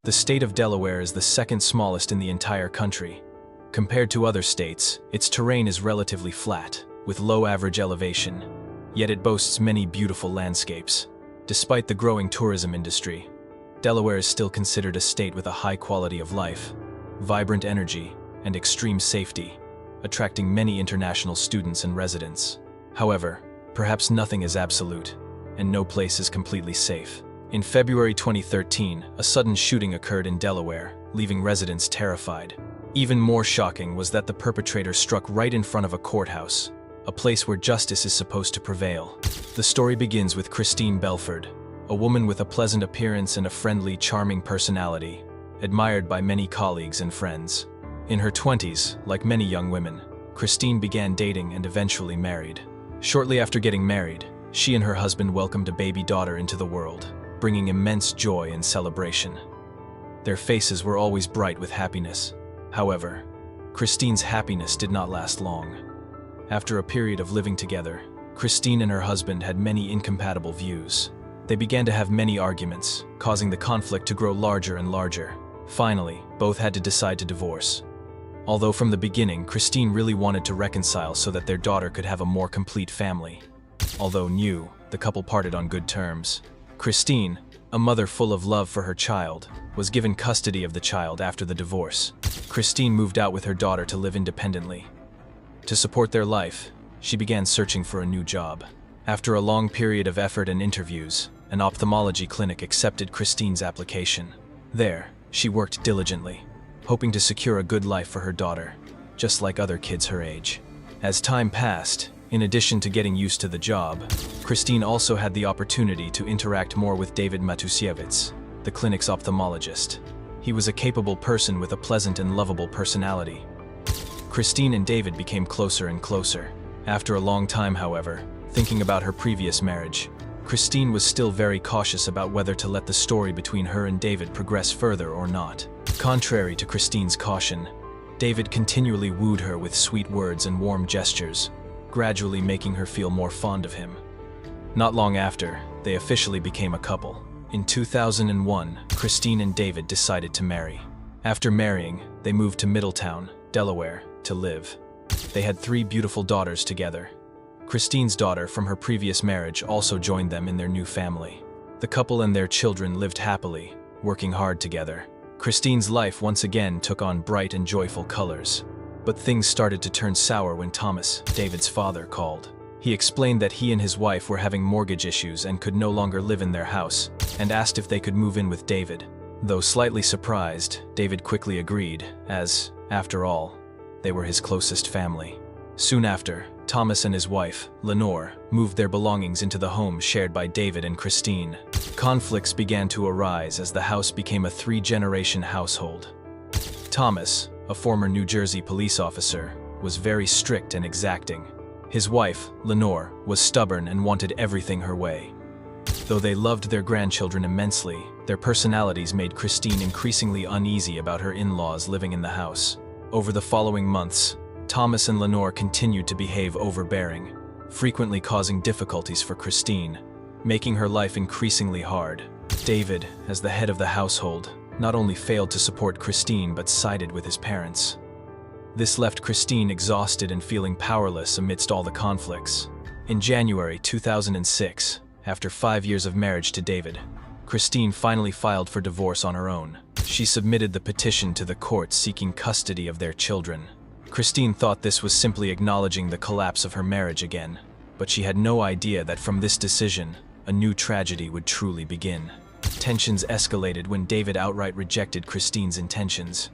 The state of Delaware is the second smallest in the entire country. Compared to other states, its terrain is relatively flat, with low average elevation, yet it boasts many beautiful landscapes. Despite the growing tourism industry, Delaware is still considered a state with a high quality of life, vibrant energy, and extreme safety, attracting many international students and residents. However, perhaps nothing is absolute, and no place is completely safe. In February 2013, a sudden shooting occurred in Delaware, leaving residents terrified. Even more shocking was that the perpetrator struck right in front of a courthouse, a place where justice is supposed to prevail. The story begins with Christine Belford, a woman with a pleasant appearance and a friendly, charming personality, admired by many colleagues and friends. In her 20s, like many young women, Christine began dating and eventually married. Shortly after getting married, she and her husband welcomed a baby daughter into the world, bringing immense joy and celebration. Their faces were always bright with happiness. However, Christine's happiness did not last long. After a period of living together, Christine and her husband had many incompatible views. They began to have many arguments, causing the conflict to grow larger and larger. Finally, both had to decide to divorce. Although from the beginning, Christine really wanted to reconcile so that their daughter could have a more complete family. Although new, the couple parted on good terms. Christine, a mother full of love for her child, was given custody of the child after the divorce. Christine moved out with her daughter to live independently. To support their life, she began searching for a new job. After a long period of effort and interviews, an ophthalmology clinic accepted Christine's application. There, she worked diligently, hoping to secure a good life for her daughter, just like other kids her age. As time passed, in addition to getting used to the job, Christine also had the opportunity to interact more with David Matusiewicz, the clinic's ophthalmologist. He was a capable person with a pleasant and lovable personality. Christine and David became closer and closer. After a long time, however, thinking about her previous marriage, Christine was still very cautious about whether to let the story between her and David progress further or not. Contrary to Christine's caution, David continually wooed her with sweet words and warm gestures, gradually making her feel more fond of him. Not long after, they officially became a couple. In 2001, Christine and David decided to marry. After marrying, they moved to Middletown, Delaware, to live. They had 3 beautiful daughters together. Christine's daughter from her previous marriage also joined them in their new family. The couple and their children lived happily, working hard together. Christine's life once again took on bright and joyful colors. But things started to turn sour when Thomas, David's father, called. He explained that he and his wife were having mortgage issues and could no longer live in their house, and asked if they could move in with David. Though slightly surprised, David quickly agreed, as, after all, they were his closest family. Soon after, Thomas and his wife, Lenore, moved their belongings into the home shared by David and Christine. Conflicts began to arise as the house became a 3-generation household. Thomas, a former New Jersey police officer, was very strict and exacting. His wife, Lenore, was stubborn and wanted everything her way. Though they loved their grandchildren immensely, their personalities made Christine increasingly uneasy about her in-laws living in the house. Over the following months, Thomas and Lenore continued to behave overbearing, frequently causing difficulties for Christine, making her life increasingly hard. David, as the head of the household, not only failed to support Christine but sided with his parents. This left Christine exhausted and feeling powerless amidst all the conflicts. In January 2006, after 5 years of marriage to David, Christine finally filed for divorce on her own. She submitted the petition to the court seeking custody of their children. Christine thought this was simply acknowledging the collapse of her marriage again, but she had no idea that from this decision, a new tragedy would truly begin. Tensions escalated when David outright rejected Christine's intentions.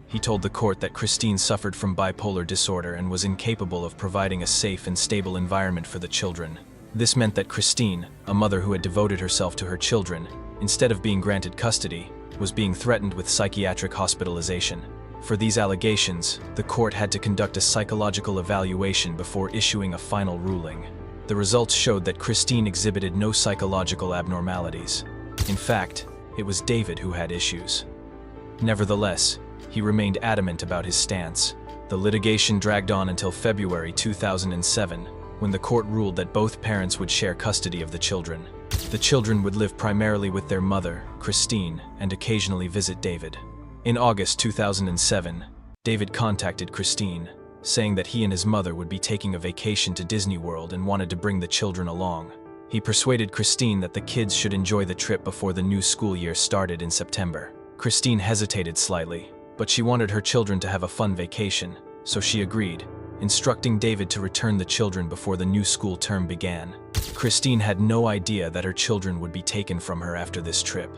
He told the court that Christine suffered from bipolar disorder and was incapable of providing a safe and stable environment for the children. This meant that Christine, a mother who had devoted herself to her children, instead of being granted custody, was being threatened with psychiatric hospitalization. For these allegations, the court had to conduct a psychological evaluation before issuing a final ruling. The results showed that Christine exhibited no psychological abnormalities. In fact, it was David who had issues. Nevertheless, he remained adamant about his stance. The litigation dragged on until February 2007, when the court ruled that both parents would share custody of the children. The children would live primarily with their mother, Christine, and occasionally visit David. In August 2007, David contacted Christine, saying that he and his mother would be taking a vacation to Disney World and wanted to bring the children along. He persuaded Christine that the kids should enjoy the trip before the new school year started in September. Christine hesitated slightly, but she wanted her children to have a fun vacation, so she agreed, instructing David to return the children before the new school term began. Christine had no idea that her children would be taken from her after this trip.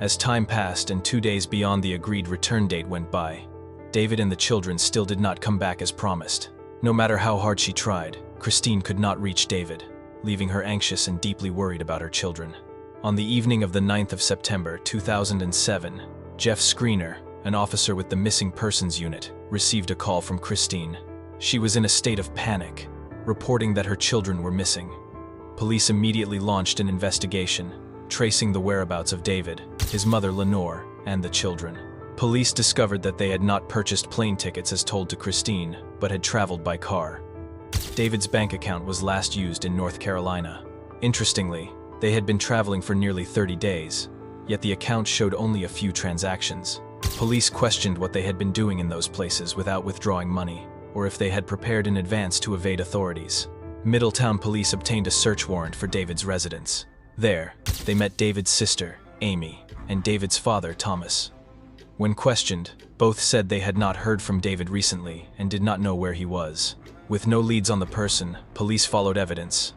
As time passed and 2 days beyond the agreed return date went by, David and the children still did not come back as promised. No matter how hard she tried, Christine could not reach David, leaving her anxious and deeply worried about her children. On the evening of the 9th of September 2007, Jeff Screener, an officer with the Missing Persons Unit, received a call from Christine. She was in a state of panic, reporting that her children were missing. Police immediately launched an investigation, tracing the whereabouts of David, his mother Lenore, and the children. Police discovered that they had not purchased plane tickets as told to Christine, but had traveled by car. David's bank account was last used in North Carolina. Interestingly, they had been traveling for nearly 30 days, yet the account showed only a few transactions. Police questioned what they had been doing in those places without withdrawing money, or if they had prepared in advance to evade authorities. Middletown police obtained a search warrant for David's residence. There, they met David's sister, Amy, and David's father, Thomas. When questioned, both said they had not heard from David recently and did not know where he was. With no leads on the person, police followed evidence.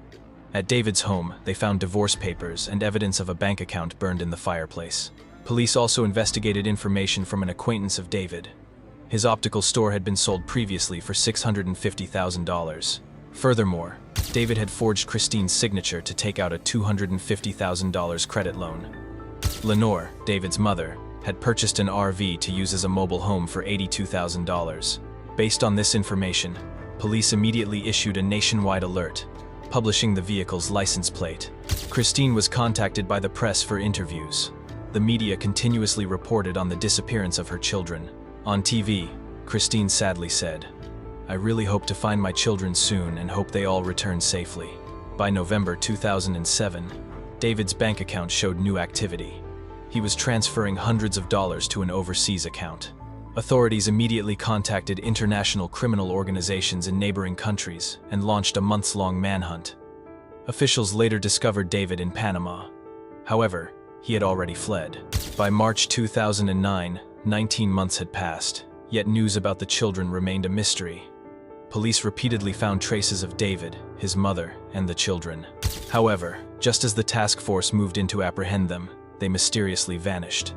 At David's home, they found divorce papers and evidence of a bank account burned in the fireplace. Police also investigated information from an acquaintance of David. His optical store had been sold previously for $650,000. Furthermore, David had forged Christine's signature to take out a $250,000 credit loan. Lenore, David's mother, had purchased an RV to use as a mobile home for $82,000. Based on this information, police immediately issued a nationwide alert, publishing the vehicle's license plate. Christine was contacted by the press for interviews. The media continuously reported on the disappearance of her children. On TV, Christine sadly said, "I really hope to find my children soon and hope they all return safely." By November 2007, David's bank account showed new activity. He was transferring hundreds of dollars to an overseas account. Authorities immediately contacted international criminal organizations in neighboring countries and launched a months-long manhunt. Officials later discovered David in Panama. However, he had already fled. By March 2009, 19 months had passed, yet news about the children remained a mystery. Police repeatedly found traces of David, his mother, and the children. However, just as the task force moved in to apprehend them, they mysteriously vanished.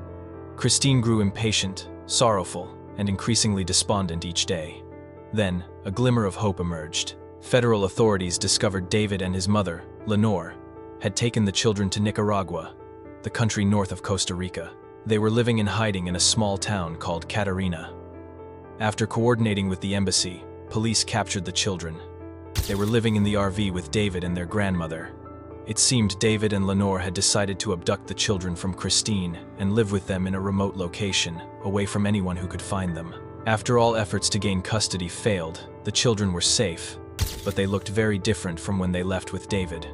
Christine grew impatient, sorrowful, and increasingly despondent each day. Then, a glimmer of hope emerged. Federal authorities discovered David and his mother, Lenore, had taken the children to Nicaragua, the country north of Costa Rica. They were living in hiding in a small town called Catarina. After coordinating with the embassy, police captured the children. They were living in the RV with David and their grandmother. It seemed David and Lenore had decided to abduct the children from Christine and live with them in a remote location, away from anyone who could find them. After all efforts to gain custody failed, the children were safe, but they looked very different from when they left with David.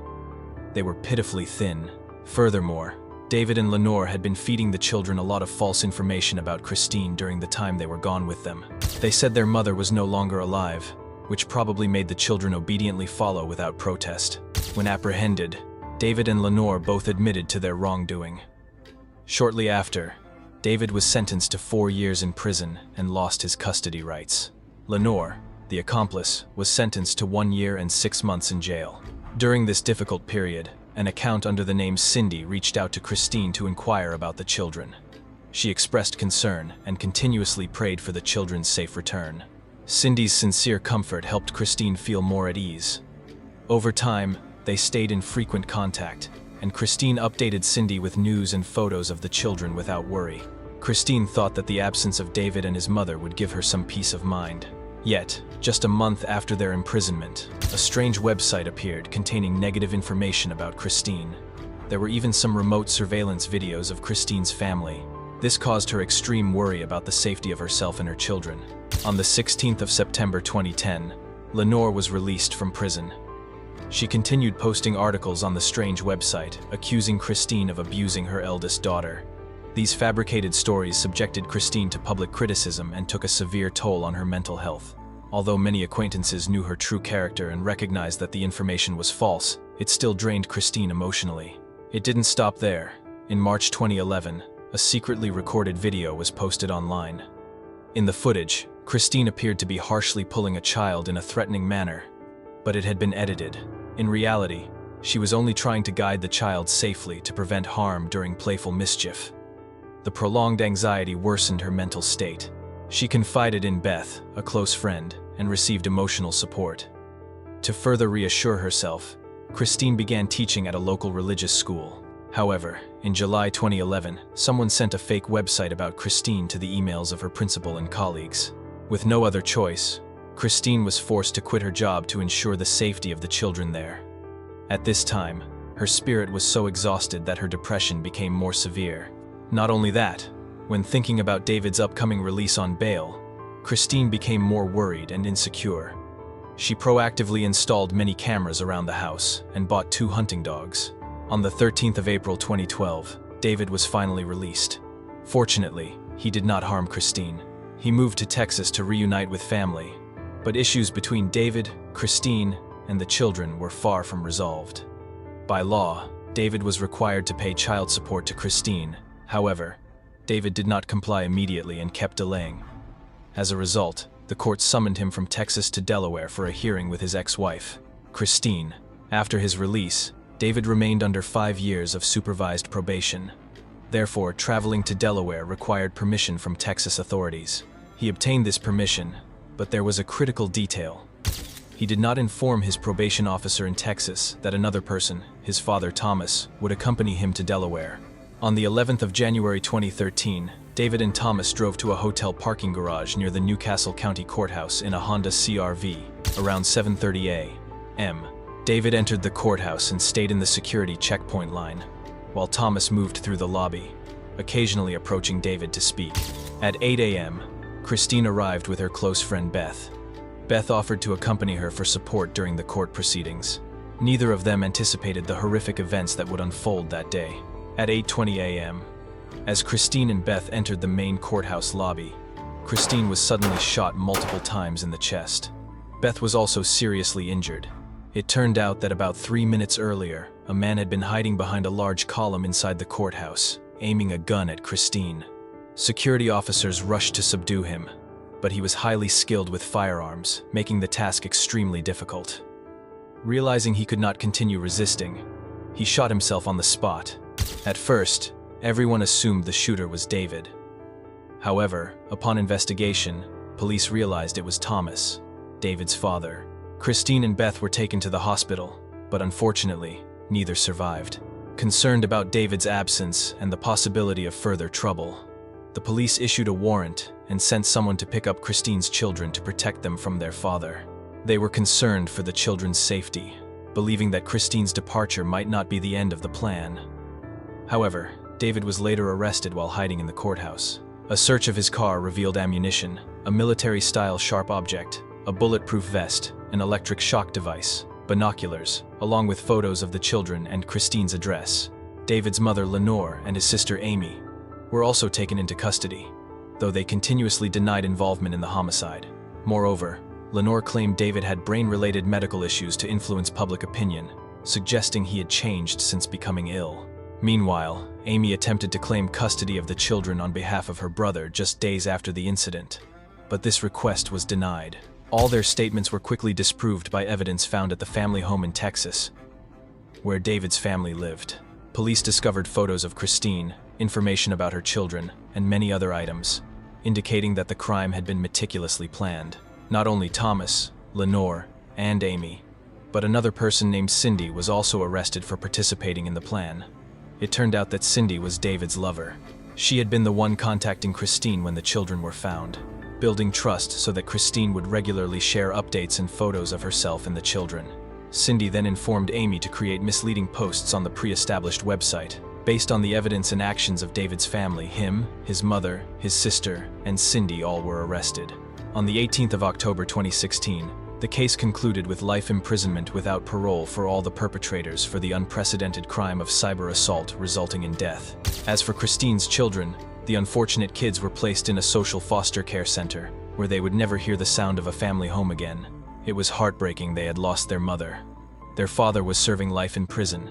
They were pitifully thin. Furthermore, David and Lenore had been feeding the children a lot of false information about Christine during the time they were gone with them. They said their mother was no longer alive, which probably made the children obediently follow without protest. When apprehended, David and Lenore both admitted to their wrongdoing. Shortly after, David was sentenced to 4 years in prison and lost his custody rights. Lenore, the accomplice, was sentenced to 1 year and 6 months in jail. During this difficult period, an account under the name Cindy reached out to Christine to inquire about the children. She expressed concern and continuously prayed for the children's safe return. Cindy's sincere comfort helped Christine feel more at ease. Over time, they stayed in frequent contact, and Christine updated Cindy with news and photos of the children without worry. Christine thought that the absence of David and his mother would give her some peace of mind. Yet, just a month after their imprisonment, a strange website appeared containing negative information about Christine. There were even some remote surveillance videos of Christine's family. This caused her extreme worry about the safety of herself and her children. On the 16th of September 2010, Lenore was released from prison. She continued posting articles on the strange website, accusing Christine of abusing her eldest daughter. These fabricated stories subjected Christine to public criticism and took a severe toll on her mental health. Although many acquaintances knew her true character and recognized that the information was false, it still drained Christine emotionally. It didn't stop there. In March 2011, a secretly recorded video was posted online. In the footage, Christine appeared to be harshly pulling a child in a threatening manner, but it had been edited. In reality, she was only trying to guide the child safely to prevent harm during playful mischief. The prolonged anxiety worsened her mental state. She confided in Beth, a close friend, and received emotional support. To further reassure herself, Christine began teaching at a local religious school. However, in July 2011, someone sent a fake website about Christine to the emails of her principal and colleagues. With no other choice, Christine was forced to quit her job to ensure the safety of the children there. At this time, her spirit was so exhausted that her depression became more severe. Not only that, when thinking about David's upcoming release on bail, Christine became more worried and insecure. She proactively installed many cameras around the house and bought 2 hunting dogs. On the 13th of April 2012, David was finally released. Fortunately, he did not harm Christine. He moved to Texas to reunite with family, but issues between David, Christine, and the children were far from resolved. By law, David was required to pay child support to Christine. However, David did not comply immediately and kept delaying. As a result, the court summoned him from Texas to Delaware for a hearing with his ex-wife, Christine. After his release, David remained under 5 years of supervised probation. Therefore, traveling to Delaware required permission from Texas authorities. He obtained this permission, but there was a critical detail. He did not inform his probation officer in Texas that another person, his father Thomas, would accompany him to Delaware. On the 11th of January 2013, David and Thomas drove to a hotel parking garage near the Newcastle County Courthouse in a Honda CR-V, around 7:30 a.m. David entered the courthouse and stayed in the security checkpoint line, while Thomas moved through the lobby, occasionally approaching David to speak. At 8 a.m., Christine arrived with her close friend Beth. Beth offered to accompany her for support during the court proceedings. Neither of them anticipated the horrific events that would unfold that day. At 8:20 a.m., as Christine and Beth entered the main courthouse lobby, Christine was suddenly shot multiple times in the chest. Beth was also seriously injured. It turned out that about 3 minutes earlier, a man had been hiding behind a large column inside the courthouse, aiming a gun at Christine. Security officers rushed to subdue him, but he was highly skilled with firearms, making the task extremely difficult. Realizing he could not continue resisting, he shot himself on the spot. At first, everyone assumed the shooter was David. However, upon investigation, police realized it was Thomas, David's father. Christine and Beth were taken to the hospital, but unfortunately, neither survived. Concerned about David's absence and the possibility of further trouble, the police issued a warrant and sent someone to pick up Christine's children to protect them from their father. They were concerned for the children's safety, believing that Christine's departure might not be the end of the plan. However, David was later arrested while hiding in the courthouse. A search of his car revealed ammunition, a military-style sharp object, a bulletproof vest, an electric shock device, binoculars, along with photos of the children and Christine's address. David's mother, Lenore, and his sister, Amy, were also taken into custody, though they continuously denied involvement in the homicide. Moreover, Lenore claimed David had brain-related medical issues to influence public opinion, suggesting he had changed since becoming ill. Meanwhile, Amy attempted to claim custody of the children on behalf of her brother just days after the incident, but this request was denied. All their statements were quickly disproved by evidence found at the family home in Texas, where David's family lived. Police discovered photos of Christine, information about her children, and many other items, indicating that the crime had been meticulously planned. Not only Thomas, Lenore, and Amy, but another person named Cindy was also arrested for participating in the plan. It turned out that Cindy was David's lover. She had been the one contacting Christine when the children were found, building trust so that Christine would regularly share updates and photos of herself and the children. Cindy then informed Amy to create misleading posts on the pre-established website. Based on the evidence and actions of David's family, him, his mother, his sister, and Cindy all were arrested. On the 18th of October 2016, The case concluded with life imprisonment without parole for all the perpetrators for the unprecedented crime of cyber assault resulting in death. As for Christine's children, the unfortunate kids were placed in a social foster care center, where they would never hear the sound of a family home again. It was heartbreaking they had lost their mother. Their father was serving life in prison.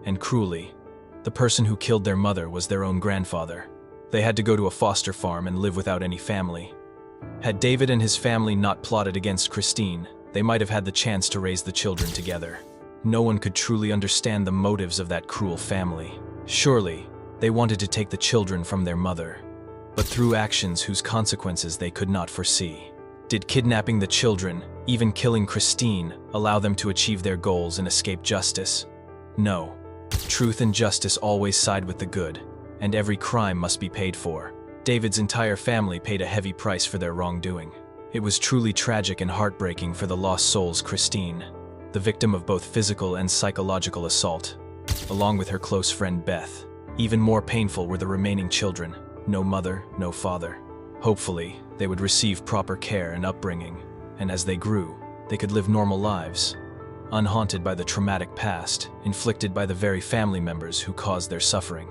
And cruelly, the person who killed their mother was their own grandfather. They had to go to a foster farm and live without any family. Had David and his family not plotted against Christine, they might have had the chance to raise the children together. No one could truly understand the motives of that cruel family. Surely, they wanted to take the children from their mother, but through actions whose consequences they could not foresee. Did kidnapping the children, even killing Christine, allow them to achieve their goals and escape justice? No. Truth and justice always side with the good, and every crime must be paid for. David's entire family paid a heavy price for their wrongdoing. It was truly tragic and heartbreaking for the lost souls Christine, the victim of both physical and psychological assault, along with her close friend Beth. Even more painful were the remaining children. No mother, no father. Hopefully, they would receive proper care and upbringing, and as they grew, they could live normal lives, unhaunted by the traumatic past inflicted by the very family members who caused their suffering.